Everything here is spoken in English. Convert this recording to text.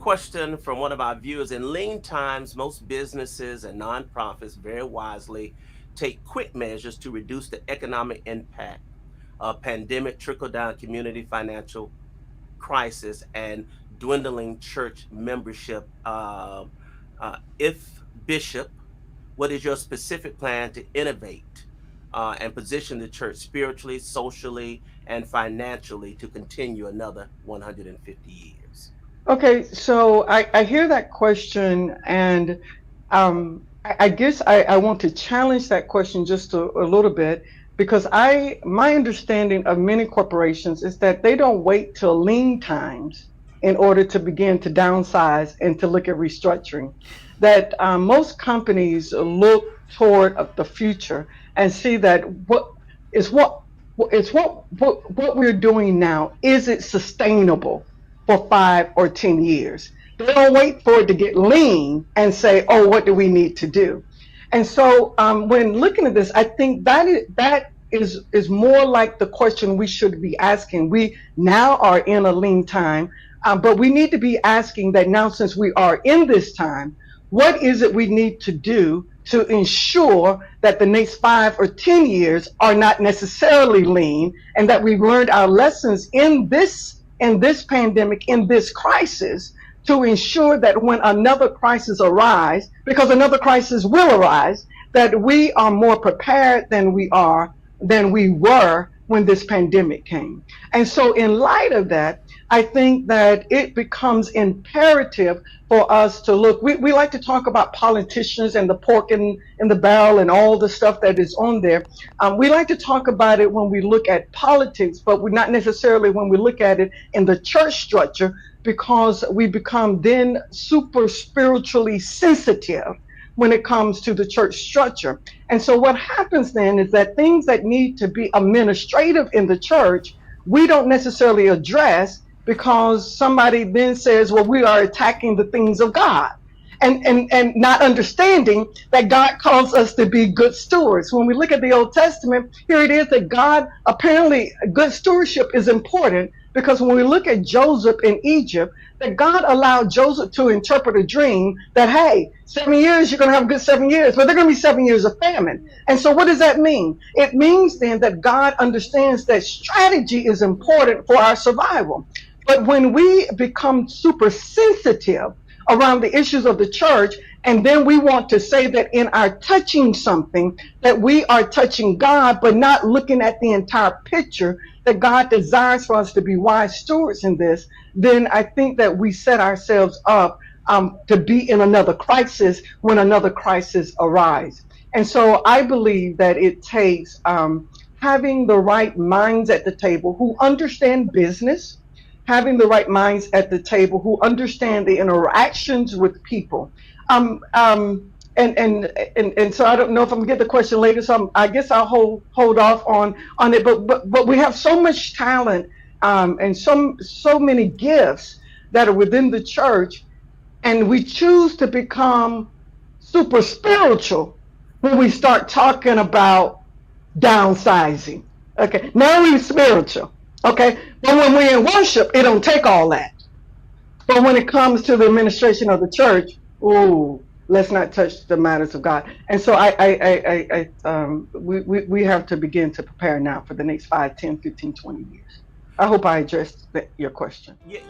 question from one of our viewers. In lean times, most businesses and nonprofits very wisely take quick measures to reduce the economic impact of pandemic, trickle down community financial crisis, and dwindling church membership. If Bishop, what is your specific plan to innovate and position the church spiritually, socially, and financially to continue another 150 years? Okay, so I hear that question, and I guess I want to challenge that question just a little bit because my understanding of many corporations is that they don't wait till lean times in order to begin to downsize and to look at restructuring. That most companies look toward the future and see that is what what we're doing now, is it sustainable for 5 or 10 years? They don't wait for it to get lean and say, "Oh, what do we need to do?" And so, when looking at this, I think that is more like the question we should be asking. We now are in a lean time, but we need to be asking that now, since we are in this time, what is it we need to do to ensure that the next 5 or 10 years are not necessarily lean, and that we've learned our lessons in this pandemic, in this crisis, to ensure that when another crisis arises, because another crisis will arise, that we are more prepared than we were when this pandemic came. And so, in light of that, I think that it becomes imperative for us to look. We like to talk about politicians and the pork in the barrel and all the stuff that is on there. We like to talk about it when we look at politics, but we're not necessarily when we look at it in the church structure, because we become then super spiritually sensitive when it comes to the church structure. And so what happens then is that things that need to be administrative in the church, we don't necessarily address, because somebody then says, well, we are attacking the things of God. And not understanding that God calls us to be good stewards. When we look at the Old Testament, here it is that God, apparently good stewardship is important, because when we look at Joseph in Egypt, that God allowed Joseph to interpret a dream that, hey, 7 years, you're going to have a good 7 years, but they're going to be 7 years of famine. And so what does that mean? It means then that God understands that strategy is important for our survival. But when we become super sensitive around the issues of the church, and then we want to say that in our touching something, that we are touching God, but not looking at the entire picture, that God desires for us to be wise stewards in this, then I think that we set ourselves up to be in another crisis when another crisis arises. And so I believe that it takes having the right minds at the table who understand business, having the right minds at the table who understand the interactions with people. Um, um, and so I don't know if I'm gonna get the question later. So I guess I'll hold off on it. But we have so much talent, and so many gifts that are within the church, and we choose to become super spiritual when we start talking about downsizing. Okay, now we're spiritual. Okay, but when we're in worship, it don't take all that. But when it comes to the administration of the church, ooh, let's not touch the matters of God. And so we have to begin to prepare now for the next 5, 10, 15, 20 years. I hope I addressed your question. Yeah,